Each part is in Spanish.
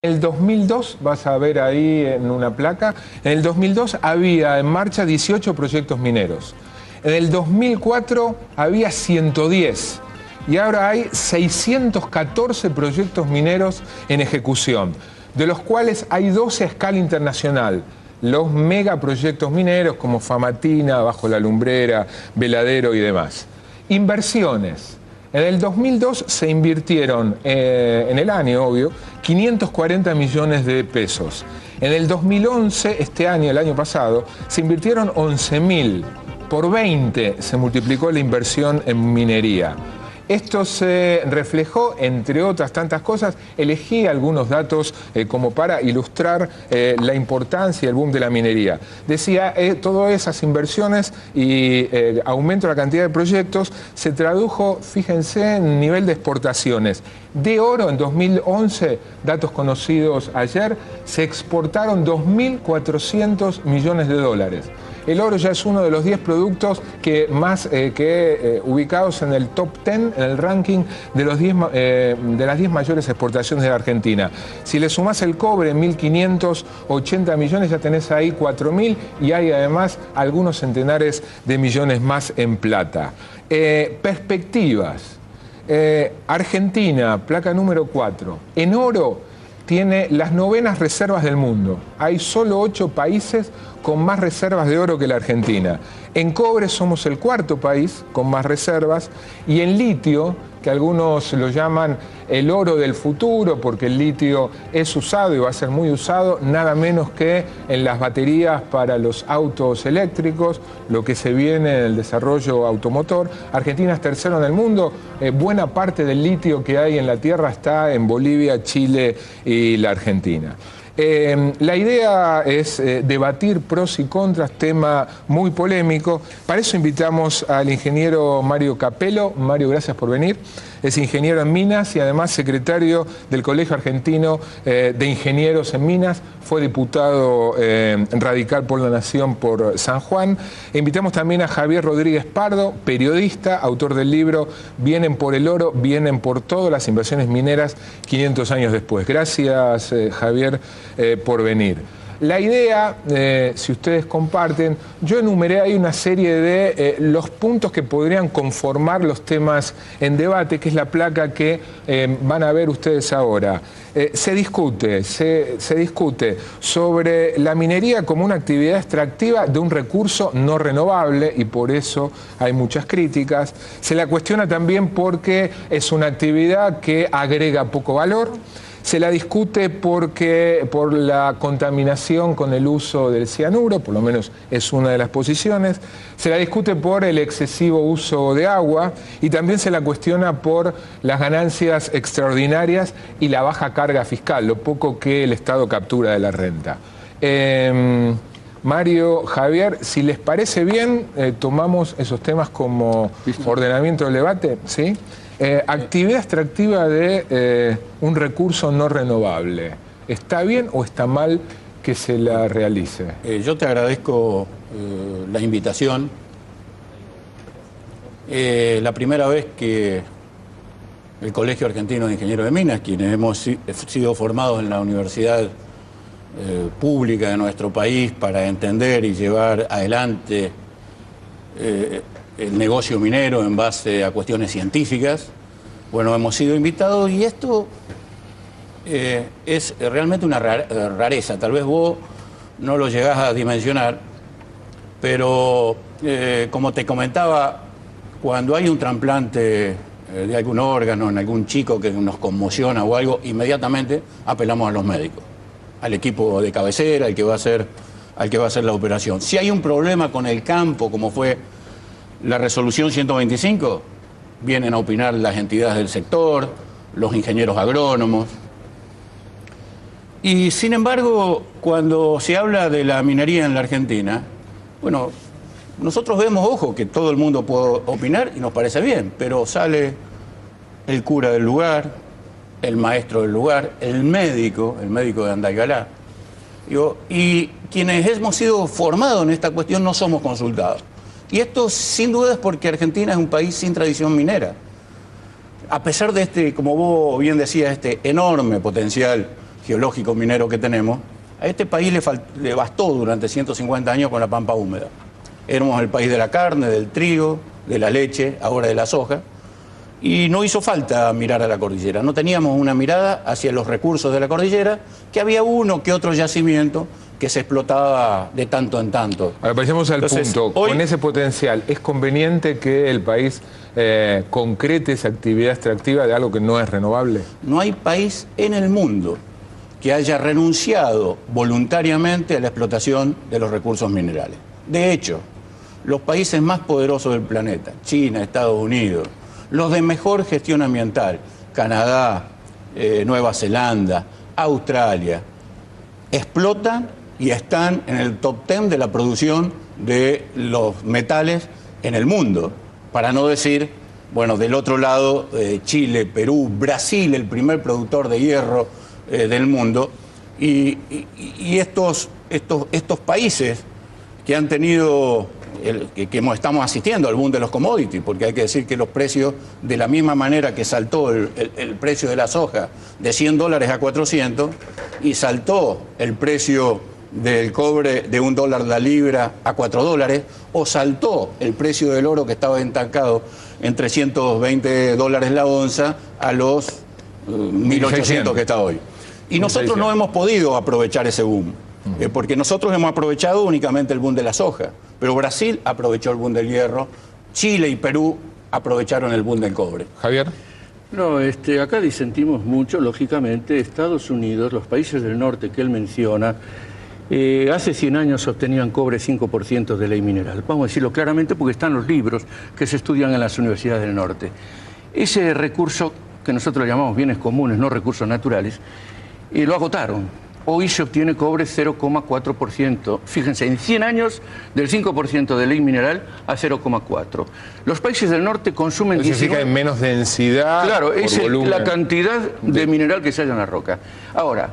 En el 2002, vas a ver ahí en una placa, en el 2002 había en marcha 18 proyectos mineros. En el 2004 había 110 y ahora hay 614 proyectos mineros en ejecución, de los cuales hay 12 a escala internacional. Los megaproyectos mineros como Famatina, Bajo la Lumbrera, Veladero y demás. Inversiones. En el 2002 se invirtieron, en el año, obvio, 540 millones de pesos. En el 2011, este año, el año pasado, se invirtieron 11.000. Por 20 se multiplicó la inversión en minería. Esto se reflejó, entre otras tantas cosas, elegí algunos datos como para ilustrar la importancia y el boom de la minería. Decía, todas esas inversiones y aumento de la cantidad de proyectos se tradujo, fíjense, en nivel de exportaciones. De oro en 2011, datos conocidos ayer, se exportaron 2.400 millones de dólares. El oro ya es uno de los 10 productos que más ubicados en el top 10, en el ranking de las 10 mayores exportaciones de la Argentina. Si le sumás el cobre, 1.580 millones, ya tenés ahí 4.000 y hay además algunos centenares de millones más en plata. Perspectivas. Argentina, placa número 4. En oro tiene las 9º reservas del mundo. Hay solo 8 países con más reservas de oro que la Argentina. En cobre somos el 4.º país con más reservas y en litio, que algunos lo llaman el oro del futuro porque el litio es usado y va a ser muy usado, nada menos que en las baterías para los autos eléctricos, lo que se viene en el desarrollo automotor. Argentina es tercero en el mundo, buena parte del litio que hay en la Tierra está en Bolivia, Chile y la Argentina. La idea es debatir pros y contras, tema muy polémico. Para eso invitamos al ingeniero Mario Capello. Mario, gracias por venir. Es ingeniero en minas y además secretario del Colegio Argentino de Ingenieros en Minas. Fue diputado radical por la Nación por San Juan. Invitamos también a Javier Rodríguez Pardo, periodista, autor del libro Vienen por el oro, vienen por todo, las inversiones mineras 500 años después. Gracias, Javier, por venir. La idea, si ustedes comparten, yo enumeré ahí una serie de los puntos que podrían conformar los temas en debate, que es la placa que van a ver ustedes ahora. Se discute sobre la minería como una actividad extractiva de un recurso no renovable y por eso hay muchas críticas. Se la cuestiona también porque es una actividad que agrega poco valor. Se la discute por la contaminación con el uso del cianuro, por lo menos es una de las posiciones. Se la discute por el excesivo uso de agua y también se la cuestiona por las ganancias extraordinarias y la baja carga fiscal, lo poco que el Estado captura de la renta. Mario, Javier, si les parece bien, tomamos esos temas como ordenamiento del debate, ¿sí? Actividad extractiva de un recurso no renovable. ¿Está bien o está mal que se la realice? Yo te agradezco la invitación. La primera vez que el Colegio Argentino de Ingenieros de Minas, quienes hemos sido formados en la universidad pública de nuestro país para entender y llevar adelante el negocio minero en base a cuestiones científicas, bueno, hemos sido invitados y esto es realmente una rareza. Tal vez vos no lo llegás a dimensionar, pero como te comentaba, cuando hay un trasplante de algún órgano en algún chico que nos conmociona o algo, inmediatamente apelamos a los médicos, al equipo de cabecera, al que va a hacer la operación. Si hay un problema con el campo, como fue la resolución 125, vienen a opinar las entidades del sector, los ingenieros agrónomos. Y sin embargo, cuando se habla de la minería en la Argentina, bueno, nosotros vemos, ojo, que todo el mundo puede opinar y nos parece bien, pero sale el cura del lugar, el maestro del lugar, el médico de Andaigalá. Y quienes hemos sido formados en esta cuestión no somos consultados. Y esto sin duda es porque Argentina es un país sin tradición minera. A pesar de como vos bien decías, este enorme potencial geológico minero que tenemos, a este país le bastó durante 150 años con la pampa húmeda. Éramos el país de la carne, del trigo, de la leche, ahora de la soja, y no hizo falta mirar a la cordillera. No teníamos una mirada hacia los recursos de la cordillera, que había uno que otro yacimiento que se explotaba de tanto en tanto. Ahora, pasemos al punto. Hoy, con ese potencial, ¿es conveniente que el país concrete esa actividad extractiva de algo que no es renovable? No hay país en el mundo que haya renunciado voluntariamente a la explotación de los recursos minerales. De hecho, los países más poderosos del planeta, China, Estados Unidos, los de mejor gestión ambiental, Canadá, Nueva Zelanda, Australia, explotan y están en el top 10 de la producción de los metales en el mundo. Para no decir, bueno, del otro lado, Chile, Perú, Brasil, el primer productor de hierro del mundo. Y estos países que han tenido, que estamos asistiendo al boom de los commodities, porque hay que decir que los precios, de la misma manera que saltó el precio de la soja de $100 a 400, y saltó el precio del cobre de $1 la libra a $4, o saltó el precio del oro que estaba estancado en $320 la onza a los 1.800 que está hoy. Y nosotros no hemos podido aprovechar ese boom, porque nosotros hemos aprovechado únicamente el boom de la soja, pero Brasil aprovechó el boom del hierro, Chile y Perú aprovecharon el boom del cobre. Javier. No, acá disentimos mucho, lógicamente. Estados Unidos, los países del norte que él menciona, hace 100 años obtenían cobre 5% de ley mineral. Vamos a decirlo claramente porque están los libros que se estudian en las universidades del norte. Ese recurso, que nosotros le llamamos bienes comunes, no recursos naturales, lo agotaron. Hoy se obtiene cobre 0,4%. Fíjense, en 100 años del 5% de ley mineral a 0,4%. Los países del norte consumen... Eso significa en menos densidad. Claro, es la cantidad de mineral que se halla en la roca. Ahora,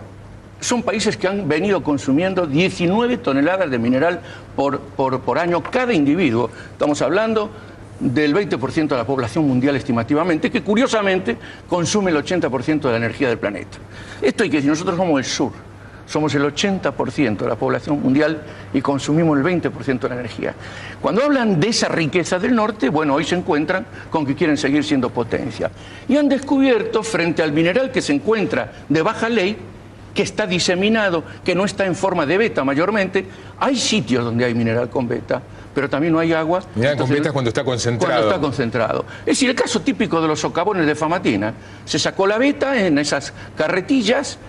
son países que han venido consumiendo 19 toneladas de mineral por año cada individuo. Estamos hablando del 20% de la población mundial estimativamente, que curiosamente consume el 80% de la energía del planeta. Esto hay que decir, nosotros somos el sur. Somos el 80% de la población mundial y consumimos el 20% de la energía. Cuando hablan de esa riqueza del norte, bueno, hoy se encuentran con que quieren seguir siendo potencia. Y han descubierto, frente al mineral que se encuentra de baja ley, que está diseminado, que no está en forma de beta mayormente, hay sitios donde hay mineral con beta, pero también no hay agua. Mineral con beta es cuando está concentrado. Cuando está concentrado. Es decir, el caso típico de los socavones de Famatina. Se sacó la beta en esas carretillas,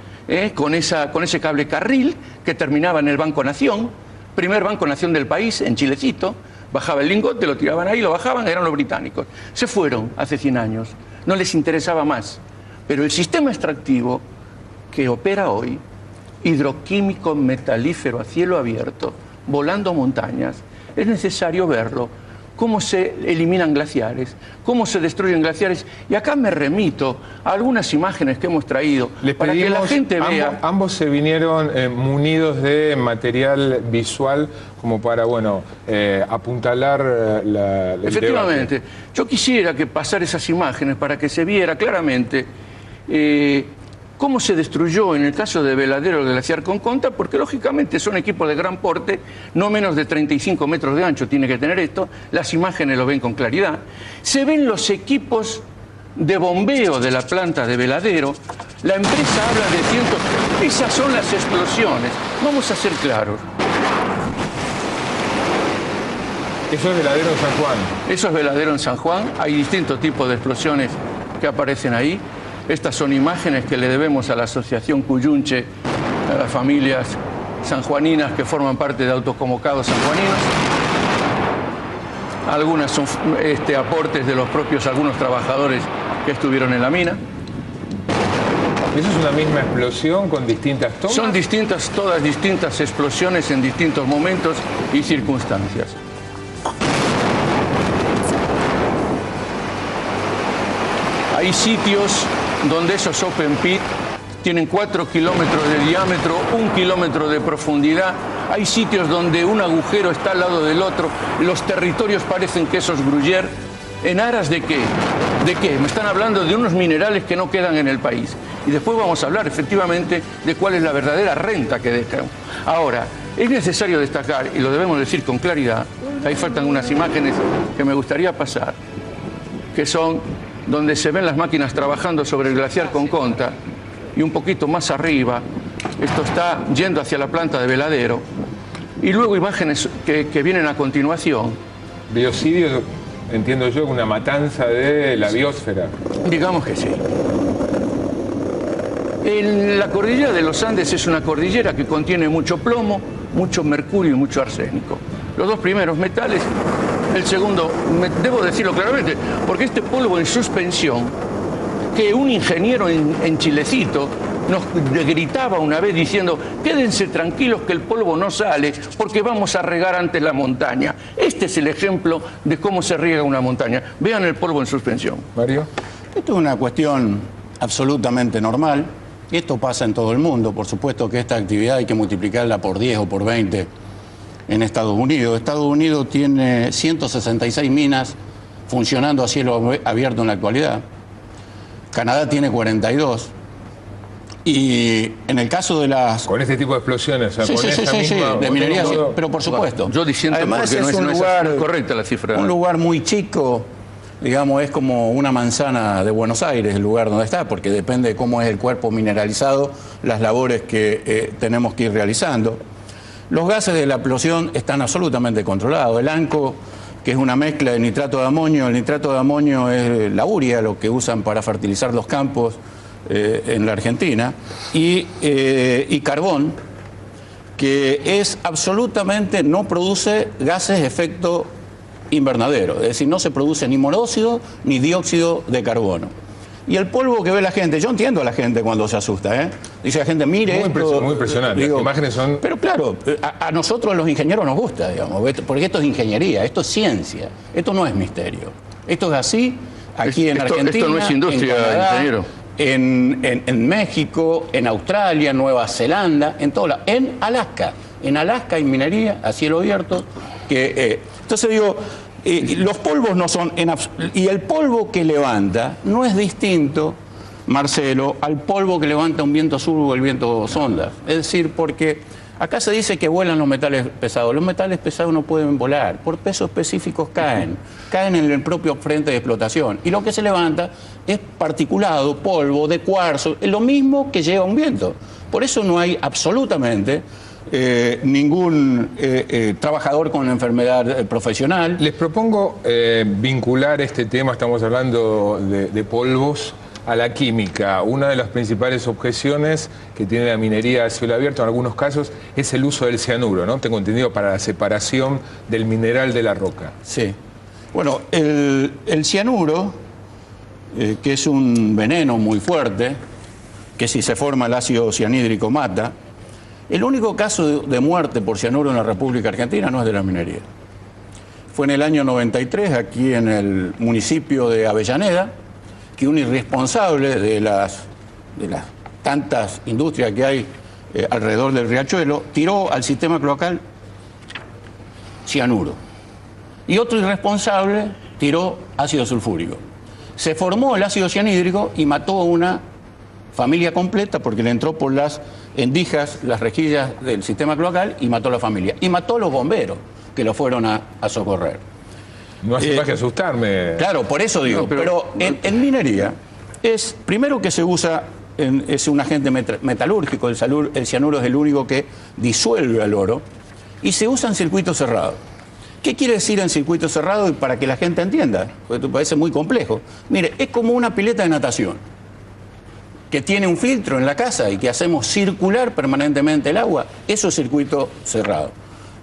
con ese cable carril que terminaba en el Banco Nación, primer Banco Nación del país, en Chilecito. Bajaba el lingote, lo tiraban ahí, lo bajaban, eran los británicos. Se fueron hace 100 años, no les interesaba más. Pero el sistema extractivo que opera hoy, hidroquímico metalífero a cielo abierto, volando montañas, es necesario verlo. Cómo se eliminan glaciares, cómo se destruyen glaciares. Y acá me remito a algunas imágenes que hemos traído para que la gente vea. Ambos se vinieron munidos de material visual como para, bueno, apuntalar el Efectivamente. debate. Yo quisiera que pasar esas imágenes para que se viera claramente cómo se destruyó en el caso de Veladero el glaciar Conconta, porque lógicamente son equipos de gran porte, no menos de 35 metros de ancho tiene que tener esto, las imágenes lo ven con claridad. Se ven los equipos de bombeo de la planta de Veladero, la empresa habla de cientos, esas son las explosiones, vamos a ser claros. Eso es Veladero en San Juan. Eso es Veladero en San Juan, hay distintos tipos de explosiones que aparecen ahí. Estas son imágenes que le debemos a la Asociación Cuyunche, a las familias sanjuaninas que forman parte de Autoconvocados Sanjuaninos. Algunas son aportes de los propios algunos trabajadores que estuvieron en la mina. ¿Eso es una misma explosión con distintas tomas? Son distintas, todas distintas explosiones en distintos momentos y circunstancias. Hay sitios donde esos open pit tienen 4 kilómetros de diámetro, 1 kilómetro de profundidad. Hay sitios donde un agujero está al lado del otro. Los territorios parecen quesos gruyère. ¿En aras de qué? ¿De qué? Me están hablando de unos minerales que no quedan en el país. Y después vamos a hablar efectivamente de cuál es la verdadera renta que dejan. Ahora, es necesario destacar, y lo debemos decir con claridad, ahí faltan unas imágenes que me gustaría pasar, que son donde se ven las máquinas trabajando sobre el glaciar Conconta, y un poquito más arriba, esto está yendo hacia la planta de Veladero, y luego imágenes que vienen a continuación. Biocidio, entiendo yo, una matanza de la biosfera. Digamos que sí. La cordillera de los Andes es una cordillera que contiene mucho plomo, mucho mercurio y mucho arsénico. Los dos primeros metales, el segundo, debo decirlo claramente, porque este polvo en suspensión, que un ingeniero en Chilecito nos gritaba una vez diciendo: quédense tranquilos que el polvo no sale porque vamos a regar antes la montaña. Este es el ejemplo de cómo se riega una montaña. Vean el polvo en suspensión. Mario. Esto es una cuestión absolutamente normal. Esto pasa en todo el mundo. Por supuesto que esta actividad hay que multiplicarla por 10 o por 20 en Estados Unidos. Estados Unidos tiene 166 minas funcionando a cielo abierto en la actualidad. Canadá tiene 42. Y en el caso de las... Con este tipo de explosiones, o sea, sí, con esa misma, de minería, sí, modo... pero por supuesto. Yo diciendo además porque es no un es lugar correcta la cifra. Un lugar muy chico, digamos, es como una manzana de Buenos Aires, el lugar donde está, porque depende de cómo es el cuerpo mineralizado, las labores que tenemos que ir realizando. Los gases de la explosión están absolutamente controlados. El ANCO, que es una mezcla de nitrato de amonio, el nitrato de amonio es la urea, lo que usan para fertilizar los campos en la Argentina, y carbón, que es absolutamente, no produce gases de efecto invernadero, es decir, no se produce ni monóxido ni dióxido de carbono. Y el polvo que ve la gente, yo entiendo a la gente cuando se asusta, ¿eh? Dice la gente, mire esto, muy impresionante, las imágenes son... Pero claro, a nosotros los ingenieros nos gusta, digamos, porque esto es ingeniería, esto es ciencia, esto no es misterio. Esto es así, aquí en Argentina, esto no es industria, en Canadá, ingeniero. En México, en Australia, Nueva Zelanda, en todo lado, en Alaska hay minería a cielo abierto. Entonces digo, los polvos no son... y el polvo que levanta no es distinto, Marcelo, al polvo que levanta un viento sur o el viento sonda. Es decir, porque acá se dice que vuelan los metales pesados. Los metales pesados no pueden volar, por pesos específicos caen en el propio frente de explotación. Y lo que se levanta es particulado, polvo, de cuarzo, es lo mismo que lleva un viento. Por eso no hay absolutamente ningún trabajador con enfermedad profesional. Les propongo vincular este tema, estamos hablando de polvos, a la química. Una de las principales objeciones que tiene la minería a cielo abierto en algunos casos es el uso del cianuro, ¿no? Tengo entendido, para la separación del mineral de la roca. Sí. Bueno, el cianuro, que es un veneno muy fuerte, que si se forma el ácido cianhídrico mata, el único caso de muerte por cianuro en la República Argentina no es de la minería. Fue en el año 93, aquí en el municipio de Avellaneda, que un irresponsable de las tantas industrias que hay alrededor del riachuelo tiró al sistema cloacal cianuro. Y otro irresponsable tiró ácido sulfúrico. Se formó el ácido cianhídrico y mató a una familia completa porque le entró por las endijas, las rejillas del sistema cloacal y mató a la familia. Y mató a los bomberos que lo fueron a socorrer. No hace más que asustarme. Claro, por eso digo. No, pero en minería es, primero que se usa, es un agente metalúrgico, el cianuro es el único que disuelve al oro, y se usa en circuito cerrado. ¿Qué quiere decir en circuito cerrado? Y para que la gente entienda, porque esto parece muy complejo. Mire, es como una pileta de natación, que tiene un filtro en la casa y que hacemos circular permanentemente el agua. Eso es circuito cerrado.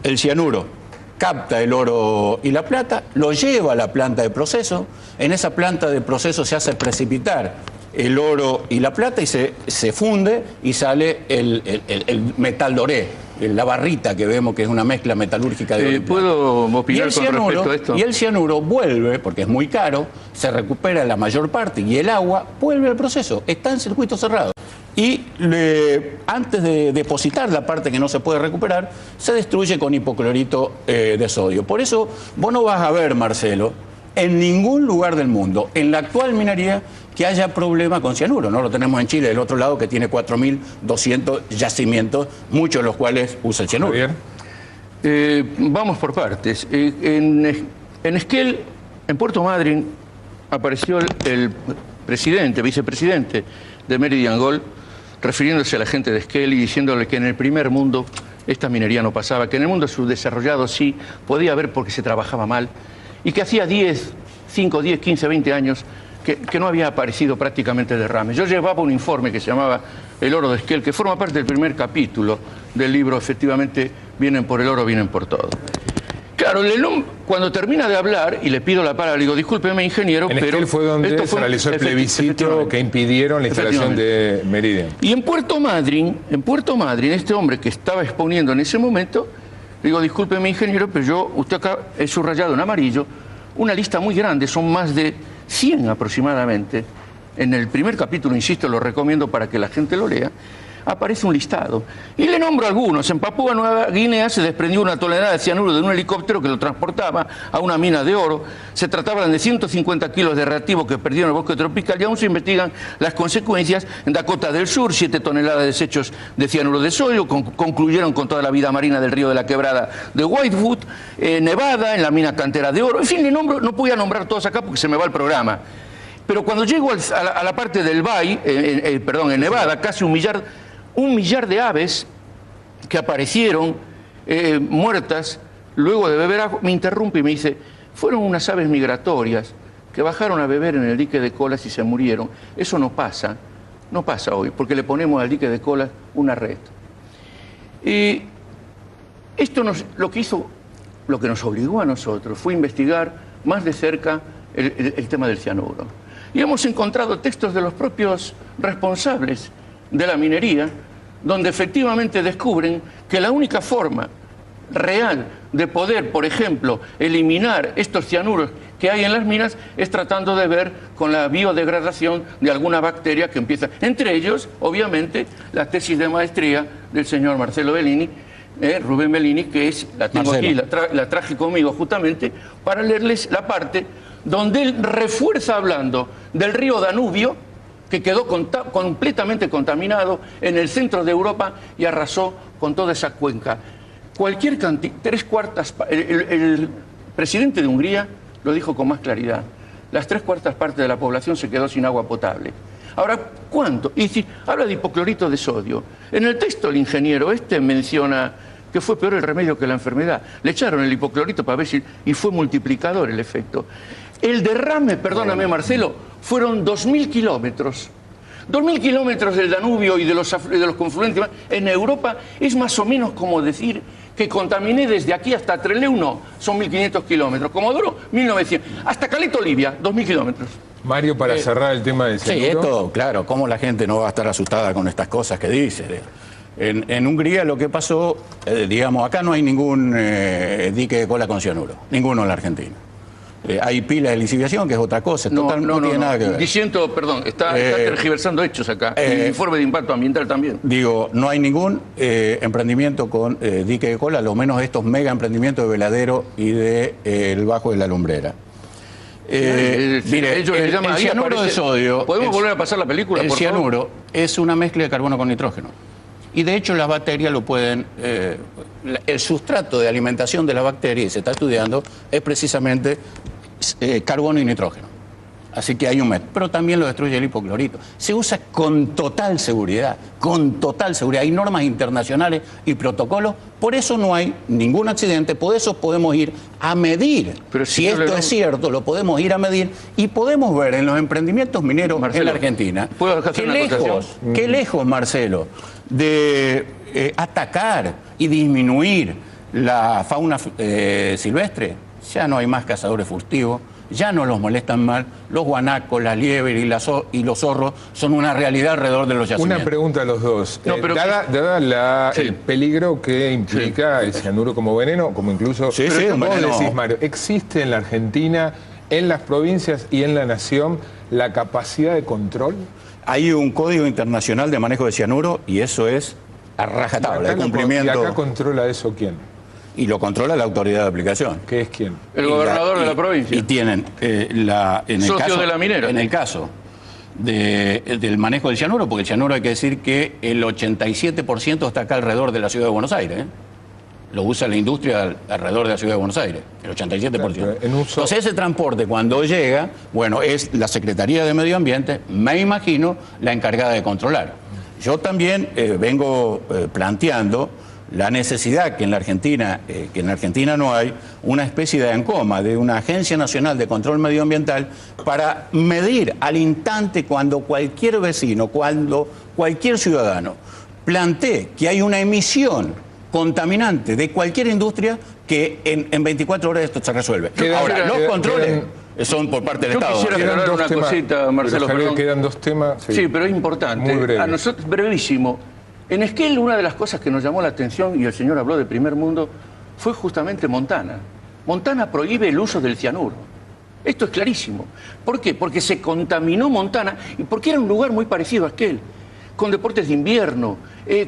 El cianuro capta el oro y la plata, lo lleva a la planta de proceso, en esa planta de proceso se hace precipitar el oro y la plata y se funde y sale el metal doré, la barrita que vemos que es una mezcla metalúrgica de oro y plata. ¿Puedo opinar con respecto a esto? Y el cianuro vuelve, porque es muy caro, se recupera la mayor parte y el agua vuelve al proceso, está en circuito cerrado. Y antes de depositar la parte que no se puede recuperar, se destruye con hipoclorito de sodio. Por eso vos no vas a ver, Marcelo, en ningún lugar del mundo, en la actual minería, que haya problema con cianuro. No lo tenemos en Chile, del otro lado, que tiene 4.200 yacimientos, muchos de los cuales usan cianuro. Vamos por partes. En Esquel, en Puerto Madryn, apareció el presidente, vicepresidente de Meridian Gold, refiriéndose a la gente de Esquel y diciéndole que en el primer mundo esta minería no pasaba, que en el mundo subdesarrollado sí podía haber porque se trabajaba mal, y que hacía 5, 10, 15, 20 años que no había aparecido prácticamente derrame. Yo llevaba un informe que se llamaba El oro de Esquel, que forma parte del primer capítulo del libro, efectivamente, Vienen por el oro, vienen por todo. Claro, cuando termina de hablar y le pido la palabra, le digo, discúlpeme, ingeniero, pero... Esquel fue donde se realizó el plebiscito que impidieron la instalación de Meridian. Y en Puerto Madryn, este hombre que estaba exponiendo en ese momento, le digo, discúlpeme, ingeniero, pero usted acá he subrayado en amarillo una lista muy grande, son más de 100 aproximadamente. En el primer capítulo, insisto, lo recomiendo para que la gente lo lea, aparece un listado. Y le nombro algunos. En Papúa Nueva Guinea se desprendió una tonelada de cianuro de un helicóptero que lo transportaba a una mina de oro. Se trataban de 150 kilos de reactivo que perdieron en el bosque tropical y aún se investigan las consecuencias. En Dakota del Sur, 7 toneladas de desechos de cianuro de sodio concluyeron con toda la vida marina del río de la Quebrada de Whitewood. Nevada, en la mina cantera de oro. En fin, no podía nombrar todos acá porque se me va el programa. Pero cuando llego a la parte del Bay, en Nevada, casi un millar de aves que aparecieron muertas luego de beber agua, me interrumpe y me dice, fueron unas aves migratorias que bajaron a beber en el dique de Colas y se murieron. Eso no pasa hoy, porque le ponemos al dique de Colas una red. Y esto lo que nos obligó a nosotros fue investigar más de cerca el tema del cianuro. Y hemos encontrado textos de los propios responsables de la minería, donde efectivamente descubren que la única forma real de poder, por ejemplo, eliminar estos cianuros que hay en las minas es tratando de ver con la biodegradación de alguna bacteria que empieza. Entre ellos, obviamente, la tesis de maestría del señor Marcelo Bellini, Rubén Bellini, que la tengo aquí, la traje conmigo justamente para leerles la parte donde él refuerza hablando del río Danubio, que quedó completamente contaminado en el centro de Europa y arrasó con toda esa cuenca. Cualquier cantidad, 3/4, el presidente de Hungría lo dijo con más claridad, las 3/4 partes de la población se quedó sin agua potable. Ahora, ¿cuánto? Y si habla de hipoclorito de sodio. En el texto el ingeniero menciona que fue peor el remedio que la enfermedad. Le echaron el hipoclorito para ver y fue multiplicador el efecto. El derrame, perdóname Marcelo, fueron 2.000 kilómetros. 2.000 kilómetros del Danubio y de los confluentes en Europa es más o menos como decir que contaminé desde aquí hasta Trelew, no, son 1.500 kilómetros. Comodoro, 1.900. Hasta Caleta, Olivia, 2.000 kilómetros. Mario, para cerrar el tema del cianuro. Sí, esto, claro, cómo la gente no va a estar asustada con estas cosas que dice. En Hungría lo que pasó, digamos, acá no hay ningún dique de cola con cianuro, ninguno en la Argentina. Hay pilas de lisificación, que es otra cosa, no tiene nada que ver. Diciendo, perdón, está tergiversando hechos acá, el informe de impacto ambiental también. Digo, no hay ningún emprendimiento con dique de cola, a lo menos estos mega emprendimientos de Veladero y de el Bajo de la Lumbrera. Mire, ellos le llaman el cianuro de sodio... ¿Podemos volver a pasar la película, por favor? El cianuro es una mezcla de carbono con nitrógeno. Y de hecho las bacterias lo pueden... el sustrato de alimentación de las bacterias, se está estudiando, es precisamente carbono y nitrógeno. Así que hay un método. Pero también lo destruye el hipoclorito. Se usa con total seguridad, con total seguridad. Hay normas internacionales y protocolos. Por eso no hay ningún accidente. Por eso podemos ir a medir. Pero si esto es cierto, lo podemos ir a medir y podemos ver en los emprendimientos mineros en la Argentina qué lejos, Marcelo, de atacar y disminuir la fauna silvestre, ya no hay más cazadores furtivos, ya no los molestan mal, los guanacos, las liebres y los zorros son una realidad alrededor de los yacimientos. Una pregunta a los dos. Dada el peligro que implica el cianuro como veneno, como incluso vos decís, Mario, ¿existe en la Argentina, en las provincias y en la nación la capacidad de control? Hay un código internacional de manejo de cianuro y eso es a rajatabla, el cumplimiento. ¿Y acá controla eso quién? y lo controla la autoridad de aplicación. ¿Qué es quién? El gobernador de la provincia. Y tienen socio de la minera. En el caso del manejo del cianuro, porque el cianuro hay que decir que el 87% está acá alrededor de la ciudad de Buenos Aires, ¿eh? Lo usa la industria alrededor de la ciudad de Buenos Aires, el 87%. Claro, Entonces ese transporte cuando llega, bueno, es la Secretaría de Medio Ambiente, me imagino, la encargada de controlar. Yo también vengo planteando la necesidad que en la Argentina no hay una especie de ANCOMA, de una Agencia Nacional de Control Medioambiental, para medir al instante cuando cualquier vecino, cuando cualquier ciudadano plantee que hay una emisión contaminante de cualquier industria, que en 24 horas esto se resuelve. Ahora, los controles son por parte del Estado. Yo quisiera aclarar una cosita, Marcelo. Javier, quedan dos temas. Sí, pero es importante. Muy breve. A nosotros, brevísimo. En Esquel, una de las cosas que nos llamó la atención, y el señor habló de Primer Mundo, fue justamente Montana. Montana prohíbe el uso del cianuro. Esto es clarísimo. ¿Por qué? Porque se contaminó Montana y porque era un lugar muy parecido a Esquel, con deportes de invierno,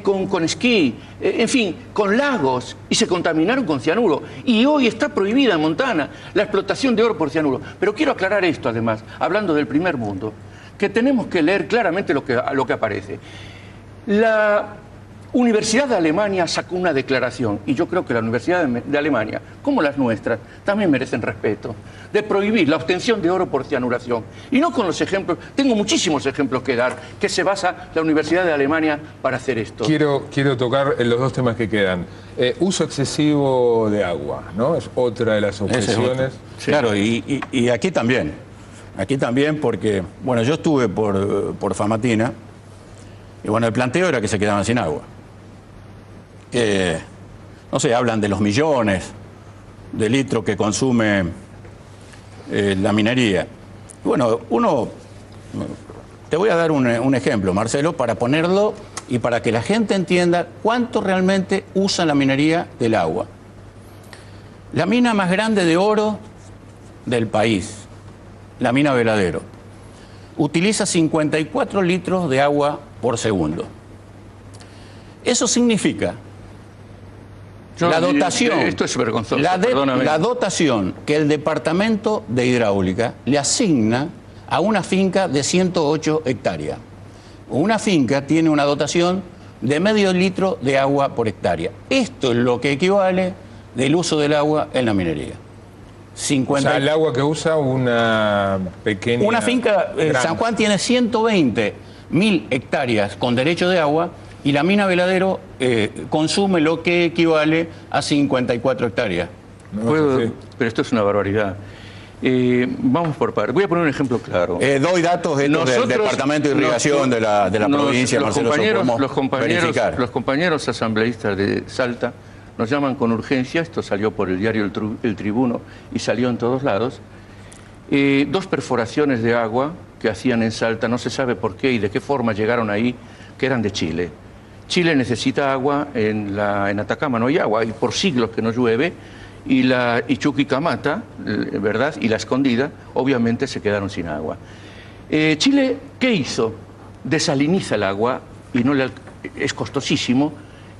con esquí, en fin, con lagos, y se contaminaron con cianuro. Y hoy está prohibida en Montana la explotación de oro por cianuro. Pero quiero aclarar esto, además, hablando del Primer Mundo, que tenemos que leer claramente lo que aparece. La Universidad de Alemania sacó una declaración, y yo creo que la Universidad de Alemania, como las nuestras, también merecen respeto, de prohibir la obtención de oro por cianuración. Y no con los ejemplos, tengo muchísimos ejemplos que dar, que se basa la Universidad de Alemania para hacer esto. Quiero tocar los dos temas que quedan. Uso excesivo de agua, ¿no? Es otra de las objeciones. Sí. Claro, y aquí también porque, bueno, yo estuve por Famatina, y bueno, el planteo era que se quedaban sin agua. No sé, hablan de los millones de litros que consume la minería. Bueno, te voy a dar un ejemplo, Marcelo, para ponerlo y para que la gente entienda cuánto realmente usa la minería del agua. La mina más grande de oro del país, la mina Veladero, utiliza 54 litros de agua por segundo. Eso significa la dotación, esto es vergonzoso, la dotación que el Departamento de Hidráulica le asigna a una finca de 108 hectáreas. Una finca tiene una dotación de medio litro de agua por hectárea. Esto es lo que equivale del uso del agua en la minería. O sea, el agua que usa una pequeña... Una finca, San Juan tiene 120.000 hectáreas con derecho de agua, y la mina Veladero consume lo que equivale a 54 hectáreas. Sí. Pero esto es una barbaridad. Vamos por partes. Voy a poner un ejemplo claro. Doy datos del Departamento de Irrigación de la provincia, Marcelo. Los compañeros asambleístas de Salta nos llaman con urgencia, esto salió por el diario El Tribuno y salió en todos lados, 2 perforaciones de agua que hacían en Salta, no se sabe por qué y de qué forma llegaron ahí, que eran de Chile. Chile necesita agua, en Atacama no hay agua, y por siglos que no llueve, y Chuquicamata, ¿verdad? Y La Escondida, obviamente se quedaron sin agua. Chile, ¿qué hizo? Desaliniza el agua, y es costosísimo,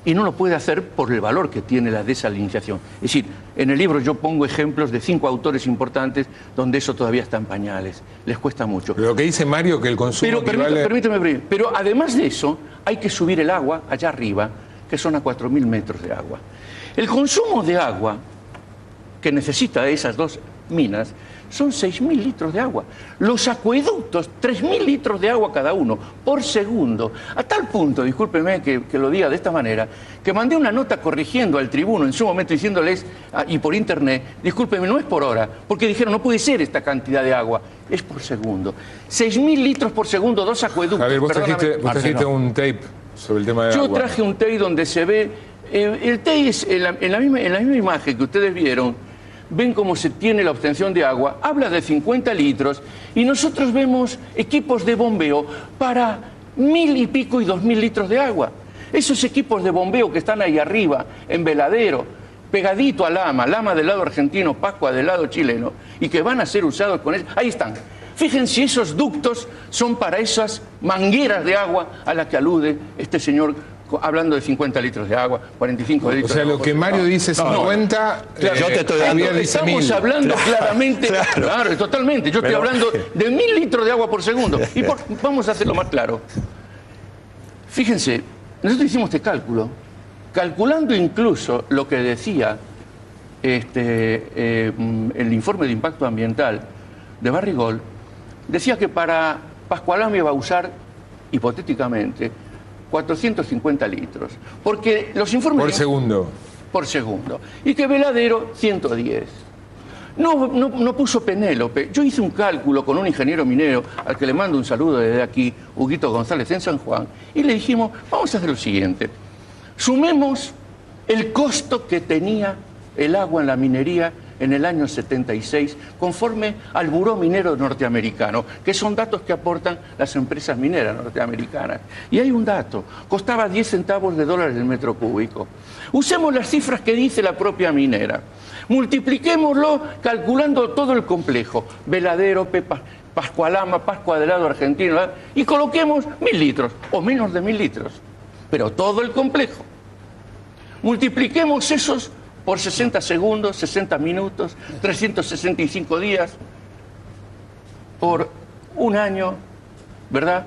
y no lo puede hacer por el valor que tiene la desalinización. Es decir, en el libro yo pongo ejemplos de 5 autores importantes donde eso todavía está en pañales, les cuesta mucho. Pero lo que dice Mario, que el consumo permíteme, pero además de eso, hay que subir el agua allá arriba, que son a 4.000 metros de agua. El consumo de agua que necesita esas 2 minas son 6.000 litros de agua. Los acueductos, 3.000 litros de agua cada uno por segundo. A tal punto, discúlpeme que lo diga de esta manera, que mandé una nota corrigiendo al Tribuno en su momento diciéndoles, y por internet, discúlpeme, no es por hora, porque dijeron, no puede ser esta cantidad de agua, es por segundo. 6.000 litros por segundo, 2 acueductos. Javier, vos trajiste un tape sobre el tema de agua. Yo traje un tape donde se ve, el tape es en la misma imagen que ustedes vieron, ven cómo se tiene la obtención de agua, habla de 50 litros, y nosotros vemos equipos de bombeo para 1.000 y pico y 2.000 litros de agua. Esos equipos de bombeo que están ahí arriba, en Veladero, pegadito a Lama del lado argentino, Pascua del lado chileno, y que van a ser usados con eso, ahí están. Fíjense, esos ductos son para esas mangueras de agua a las que alude este señor hablando de 50 litros de agua, 45 litros O sea, de agua. lo que Mario dice 50, Claro, yo te estoy dando- Javier dice estamos 1000. hablando claramente, claro, totalmente. Yo estoy hablando de 1000 litros de agua por segundo. Y vamos a hacerlo más claro. Fíjense, nosotros hicimos este cálculo, calculando incluso lo que decía el informe de impacto ambiental de Barrigol, decía que para Pascualamia va a usar, hipotéticamente, 450 litros. Porque los informes... Por segundo. Por segundo. Y que Veladero, 110. No puso Penélope. Yo hice un cálculo con un ingeniero minero, al que le mando un saludo desde aquí, Huguito González, en San Juan, y le dijimos, vamos a hacer lo siguiente. Sumemos el costo que tenía el agua en la minería en el año 76, conforme al Buró Minero norteamericano, que son datos que aportan las empresas mineras norteamericanas. Y hay un dato, costaba 10 centavos de dólar el metro cúbico. Usemos las cifras que dice la propia minera. Multipliquémoslo calculando todo el complejo, Veladero, Pascualama, Pascua del lado argentino, ¿verdad? Y coloquemos 1000 litros, o menos de 1000 litros, pero todo el complejo. Multipliquemos esos por 60 segundos, 60 minutos, 365 días, por un año, ¿verdad?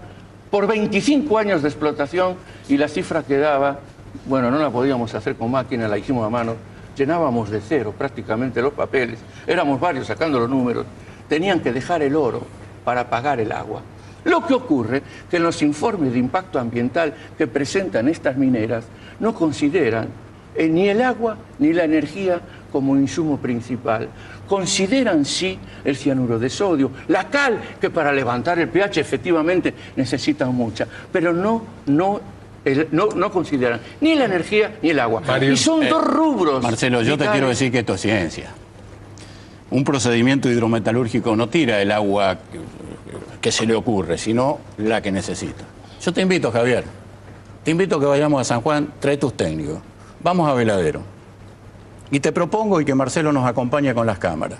Por 25 años de explotación, y la cifra que daba, bueno, no la podíamos hacer con máquina, la hicimos a mano, llenábamos de cero prácticamente los papeles, éramos varios sacando los números, tenían que dejar el oro para pagar el agua. Lo que ocurre que en los informes de impacto ambiental que presentan estas mineras no consideran ni el agua ni la energía como insumo principal. Consideran sí el cianuro de sodio, la cal, que para levantar el pH efectivamente necesitan mucha, pero no consideran ni la energía ni el agua. Mario, y son dos rubros. Marcelo, yo te vitales. quiero decir que esto es ciencia. Un procedimiento hidrometalúrgico no tira el agua que se le ocurre, sino la que necesita. Yo te invito, Javier, te invito a que vayamos a San Juan, trae tus técnicos. Vamos a Veladero. Y te propongo y que Marcelo nos acompañe con las cámaras.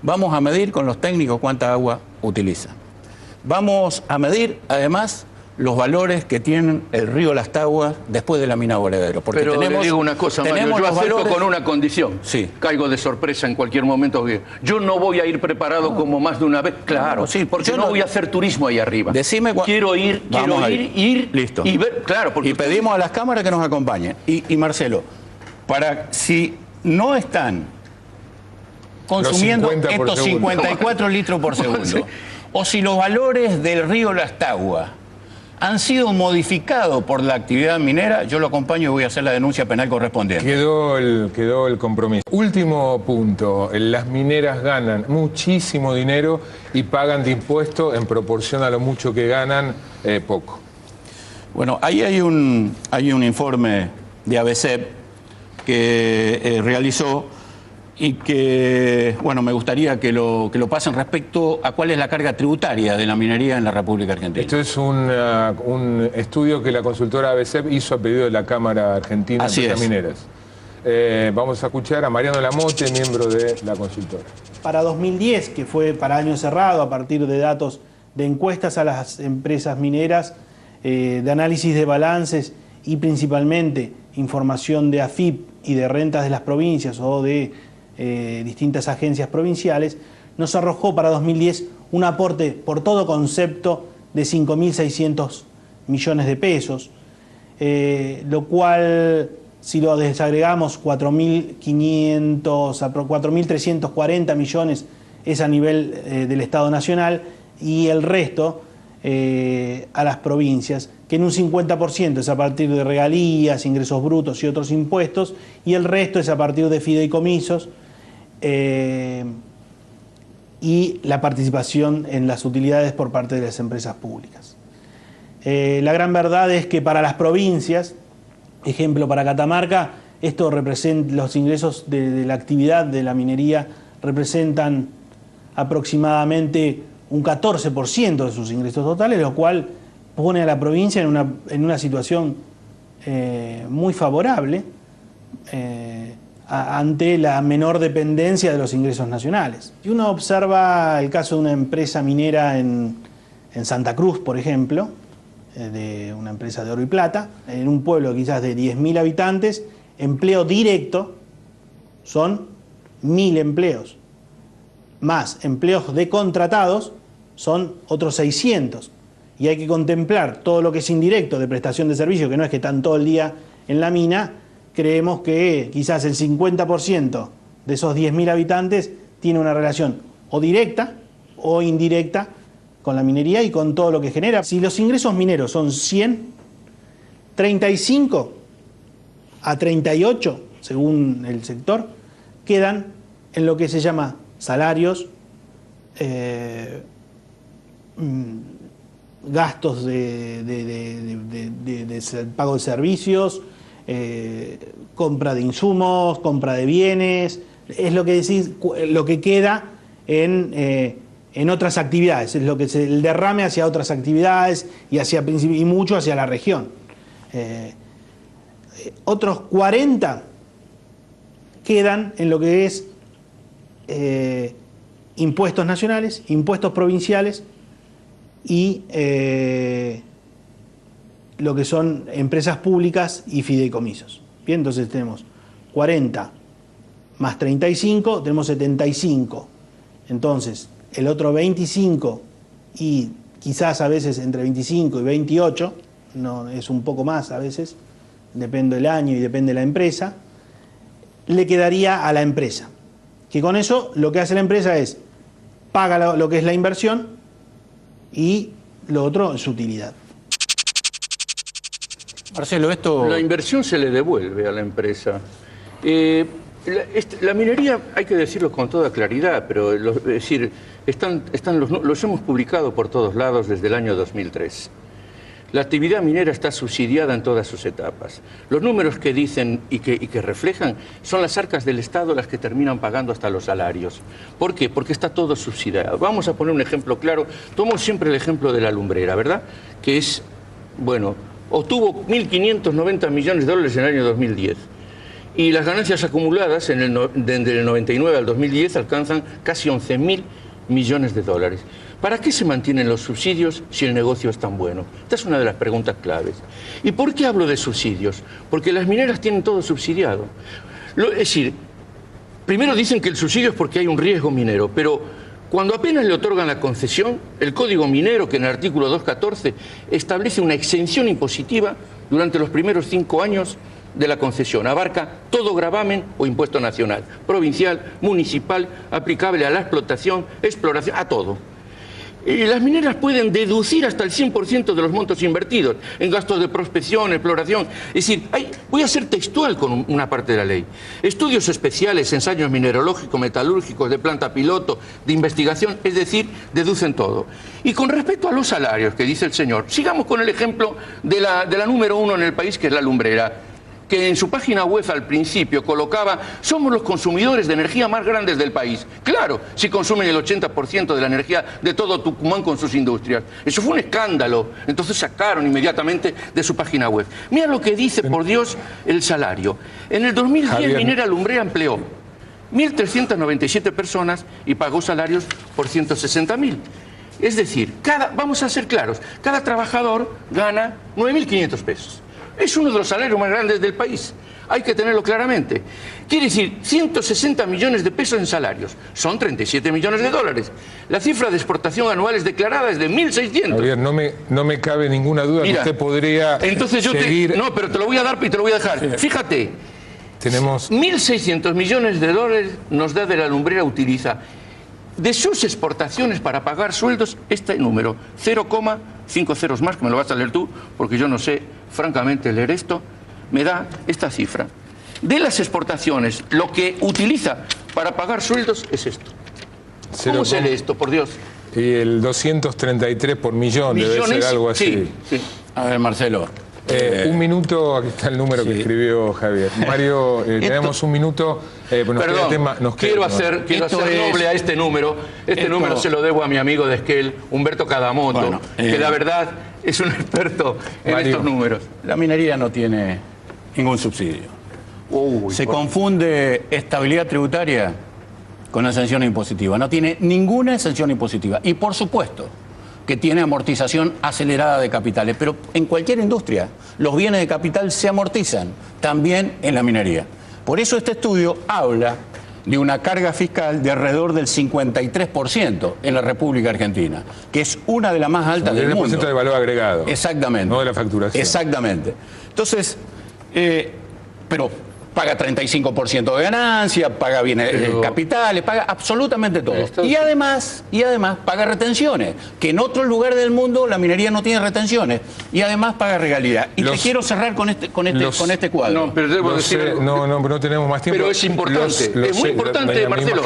Vamos a medir con los técnicos cuánta agua utilizan. Vamos a medir, además, los valores que tienen el río Las Taguas después de la mina Veladero. Porque Pero le digo una cosa, Mario, yo acerco con una condición. Sí. Caigo de sorpresa en cualquier momento. Yo no voy a ir preparado como más de una vez. Claro, sí, porque yo no no voy a hacer turismo ahí arriba. Decime quiero ir, Listo. y ver. Claro, porque y pedimos a las cámaras que nos acompañen. Y Marcelo, si no están consumiendo 50 por estos segundo. 54 litros por segundo, Sí. o si los valores del río Las Taguas han sido modificados por la actividad minera, yo lo acompaño y voy a hacer la denuncia penal correspondiente. Quedó el compromiso. Último punto, las mineras ganan muchísimo dinero y pagan de impuestos en proporción a lo mucho que ganan, poco. Bueno, ahí hay un informe de ABCEP que realizó y que, bueno, me gustaría que lo pasen respecto a cuál es la carga tributaria de la minería en la República Argentina. Esto es un estudio que la consultora ABCEP hizo a pedido de la Cámara Argentina de Así Empresas es. Mineras. Vamos a escuchar a Mariano Lamote, miembro de la consultora. Para 2010, que fue para año cerrado, a partir de datos de encuestas a las empresas mineras, de análisis de balances y principalmente información de AFIP y de rentas de las provincias o de distintas agencias provinciales, nos arrojó para 2010 un aporte por todo concepto de 5.600 millones de pesos, lo cual, si lo desagregamos, 4.340 millones es a nivel del Estado Nacional y el resto a las provincias, que en un 50% es a partir de regalías, ingresos brutos y otros impuestos, y el resto es a partir de fideicomisos y la participación en las utilidades por parte de las empresas públicas. La gran verdad es que para las provincias, ejemplo para Catamarca, esto representa, los ingresos de la actividad de la minería representan aproximadamente un 14% de sus ingresos totales, lo cual pone a la provincia en una situación muy favorable ante la menor dependencia de los ingresos nacionales. Si uno observa el caso de una empresa minera en Santa Cruz, por ejemplo, de una empresa de oro y plata, en un pueblo quizás de 10.000 habitantes, empleo directo son 1.000 empleos, más empleos de contratados son otros 600. Y hay que contemplar todo lo que es indirecto de prestación de servicio, que no es que están todo el día en la mina. Creemos que quizás el 50% de esos 10.000 habitantes tiene una relación o directa o indirecta con la minería y con todo lo que genera. Si los ingresos mineros son 100, 35 a 38, según el sector, quedan en lo que se llama salarios, gastos de pago de servicios, compra de insumos, compra de bienes, es lo que decís, lo que queda en otras actividades, es lo que el derrame hacia otras actividades y mucho hacia la región. Otros 40 quedan en lo que es impuestos nacionales, impuestos provinciales y lo que son empresas públicas y fideicomisos. Bien, entonces tenemos 40 más 35, tenemos 75. Entonces, el otro 25 y quizás a veces entre 25 y 28, no, es un poco más a veces, depende del año y depende de la empresa, le quedaría a la empresa. Que con eso lo que hace la empresa es paga lo que es la inversión y lo otro es utilidad. Marcelo, esto... La inversión se le devuelve a la empresa. La minería, hay que decirlo con toda claridad, pero es decir, los hemos publicado por todos lados desde el año 2003. La actividad minera está subsidiada en todas sus etapas. Los números que dicen y que reflejan son las arcas del Estado las que terminan pagando hasta los salarios. ¿Por qué? Porque está todo subsidiado. Vamos a poner un ejemplo claro. Tomo siempre el ejemplo de la lumbrera, ¿verdad? Que es, bueno, obtuvo 1.590 millones de dólares en el año 2010. Y las ganancias acumuladas desde el 99 al 2010 alcanzan casi 11.000 millones de dólares. ¿Para qué se mantienen los subsidios si el negocio es tan bueno? Esta es una de las preguntas claves. ¿Y por qué hablo de subsidios? Porque las mineras tienen todo subsidiado. Es decir, primero dicen que el subsidio es porque hay un riesgo minero, pero cuando apenas le otorgan la concesión, el Código Minero, que en el artículo 214 establece una exención impositiva durante los primeros 5 años de la concesión, abarca todo gravamen o impuesto nacional, provincial, municipal, aplicable a la explotación, exploración, a todo. Y las mineras pueden deducir hasta el 100% de los montos invertidos en gastos de prospección, exploración. Es decir, voy a ser textual con una parte de la ley. Estudios especiales, ensayos mineralógicos, metalúrgicos, de planta piloto, de investigación, es decir, deducen todo. Y con respecto a los salarios que dice el señor, sigamos con el ejemplo de la número 1 en el país, que es la lumbrera, que en su página web al principio colocaba: somos los consumidores de energía más grandes del país. Claro, si consumen el 80% de la energía de todo Tucumán con sus industrias. Eso fue un escándalo. Entonces sacaron inmediatamente de su página web. Mira lo que dice, por Dios, el salario. En el 2010 Javier, Minera Lumbrera empleó 1.397 personas y pagó salarios por 160.000. Es decir, vamos a ser claros, cada trabajador gana 9.500 pesos. Es uno de los salarios más grandes del país. Hay que tenerlo claramente. Quiere decir, 160 millones de pesos en salarios. Son 37 millones de dólares. La cifra de exportación anual es declarada es de 1.600. Javier, no me cabe ninguna duda. Mira, que usted podría seguir... No, pero te lo voy a dar y te lo voy a dejar. Sí. Fíjate. Tenemos... 1.600 millones de dólares nos da de la lumbrera utiliza. De sus exportaciones para pagar sueldos, este número, 0,5 ceros más, que me lo vas a leer tú, porque yo no sé francamente leer esto, me da esta cifra. De las exportaciones, lo que utiliza para pagar sueldos es esto. ¿Cómo se lee esto, por Dios? Y el 233 por millón, debe ser algo así. Sí, sí. A ver, Marcelo. Un minuto, aquí está el número que escribió Javier. Mario, tenemos un minuto. Perdón, quiero hacer noble a este número. Este número se lo debo a mi amigo de Esquel, Humberto Cadamoto, bueno, que la verdad es un experto en estos números. La minería no tiene ningún subsidio. Se confunde estabilidad tributaria con la exención impositiva. No tiene ninguna exención impositiva. Y por supuesto que tiene amortización acelerada de capitales. Pero en cualquier industria, los bienes de capital se amortizan, también en la minería. Por eso este estudio habla de una carga fiscal de alrededor del 53% en la República Argentina, que es una de las más altas del mundo. 53% de valor agregado. Exactamente. No de la facturación. Exactamente. Entonces, pero paga 35% de ganancia, paga bienes capitales, paga absolutamente todo. Y además paga retenciones, que en otros lugares del mundo la minería no tiene retenciones. Y además paga regalías. Y te quiero cerrar con este cuadro. No, pero debo decir algo. pero no tenemos más tiempo. Pero es importante, es muy importante, Marcelo.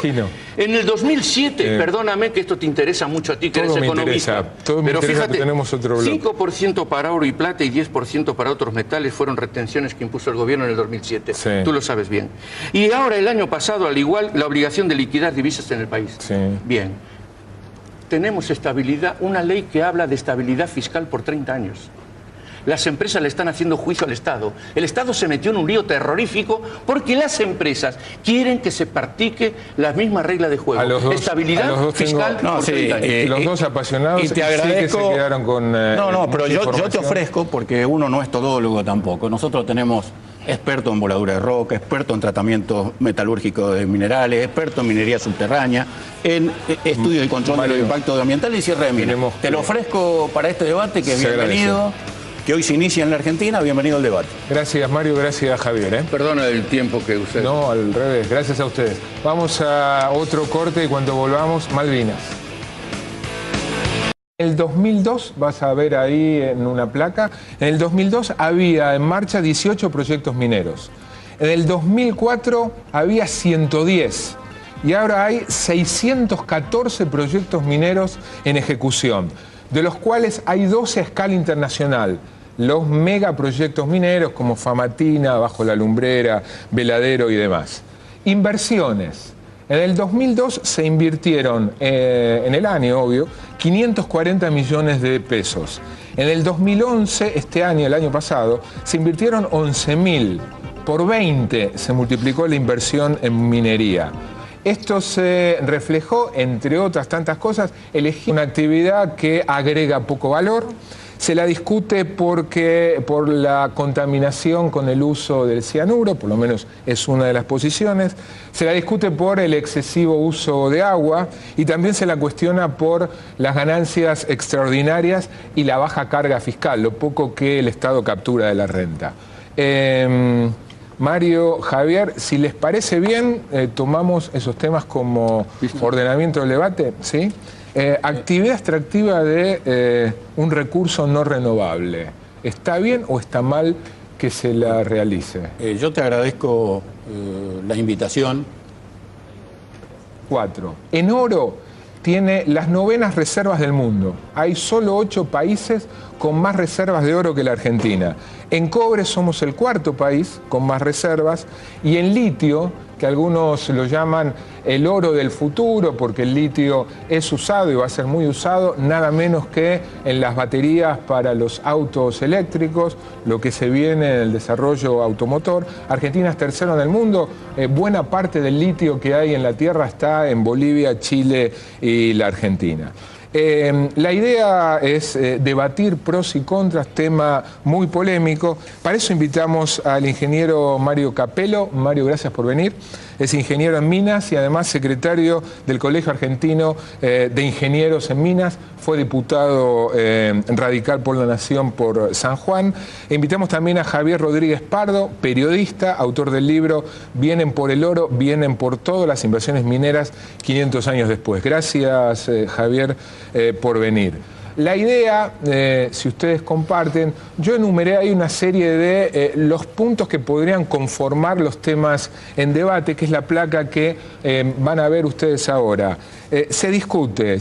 En el 2007, perdóname que esto te interesa mucho a ti, que eres economista. Todo me interesa, fíjate, tenemos otro bloque. 5% para oro y plata y 10% para otros metales fueron retenciones que impuso el gobierno en el 2007. Sí. Tú lo sabes bien. Y ahora, el año pasado, al igual, la obligación de liquidar divisas en el país. Sí. Bien. Tenemos estabilidad, una ley que habla de estabilidad fiscal por 30 años. Las empresas le están haciendo juicio al Estado. El Estado se metió en un lío terrorífico porque las empresas quieren que se practique la misma regla de juego. Estabilidad fiscal por 30 años. Los dos apasionados y te agradezco, sí que se quedaron con... pero yo te ofrezco, porque uno no es todólogo tampoco. Nosotros tenemos experto en voladura de roca, experto en tratamiento metalúrgico de minerales, experto en minería subterránea, en estudio y control del impacto ambiental y cierre de minas. Te lo ofrezco para este debate, que es bienvenido, que hoy se inicia en la Argentina, bienvenido al debate. Gracias, Mario, gracias, Javier. Perdona el tiempo que usted... No, al revés, gracias a ustedes. Vamos a otro corte y cuando volvamos, Malvinas. En el 2002, vas a ver ahí en una placa, en el 2002 había en marcha 18 proyectos mineros. En el 2004 había 110 y ahora hay 614 proyectos mineros en ejecución, de los cuales hay 12 a escala internacional. Los megaproyectos mineros como Famatina, Bajo la Lumbrera, Veladero y demás. Inversiones. En el 2002 se invirtieron, en el año, obvio, 540 millones de pesos. En el 2011, este año, el año pasado, se invirtieron 11.000. Por 20 se multiplicó la inversión en minería. Esto se reflejó, entre otras tantas cosas, elegir una actividad que agrega poco valor. Se la discute por la contaminación con el uso del cianuro, por lo menos es una de las posiciones. Se la discute por el excesivo uso de agua y también se la cuestiona por las ganancias extraordinarias y la baja carga fiscal, lo poco que el Estado captura de la renta. Mario, Javier, si les parece bien, tomamos esos temas como ordenamiento del debate, ¿sí? Actividad extractiva de un recurso no renovable. ¿Está bien o está mal que se la realice? Yo te agradezco la invitación. 4. En oro tiene las 9º reservas del mundo. Hay solo 8 países con más reservas de oro que la Argentina. En cobre somos el 4.º país con más reservas y en litio, que algunos lo llaman el oro del futuro porque el litio es usado y va a ser muy usado, nada menos que en las baterías para los autos eléctricos, lo que se viene en el desarrollo automotor. Argentina es tercero en el mundo, buena parte del litio que hay en la Tierra está en Bolivia, Chile y la Argentina. La idea es debatir pros y contras, tema muy polémico. Para eso invitamos al ingeniero Mario Capello. Mario, gracias por venir. Es ingeniero en minas y además secretario del Colegio Argentino de Ingenieros en Minas. Fue diputado radical por la Nación por San Juan. Invitamos también a Javier Rodríguez Pardo, periodista, autor del libro Vienen por el oro, vienen por todo, las inversiones mineras 500 años después. Gracias, Javier, por venir. La idea, si ustedes comparten, yo enumeré ahí una serie de los puntos que podrían conformar los temas en debate, que es la placa que van a ver ustedes ahora. Se discute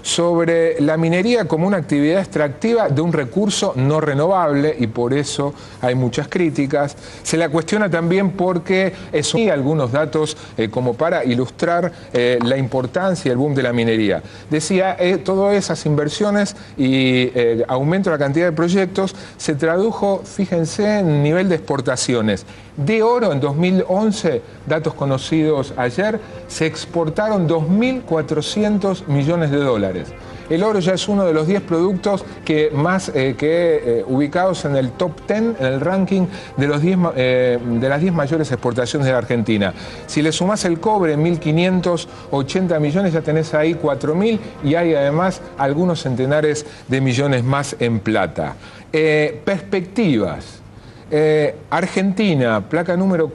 sobre la minería como una actividad extractiva de un recurso no renovable y por eso hay muchas críticas. Se la cuestiona también porque hay algunos datos como para ilustrar la importancia y el boom de la minería. Decía, todas esas inversiones y aumento de la cantidad de proyectos se tradujo, fíjense, en nivel de exportaciones. De oro en 2011, datos conocidos ayer, se exportaron 2.400 millones de dólares. el oro ya es uno de los 10 productos que más ubicados en el top 10, en el ranking de, de las 10 mayores exportaciones de la Argentina. Si le sumás el cobre, 1.580 millones, ya tenés ahí 4.000 y hay además algunos centenares de millones más en plata. Perspectivas. Argentina, placa número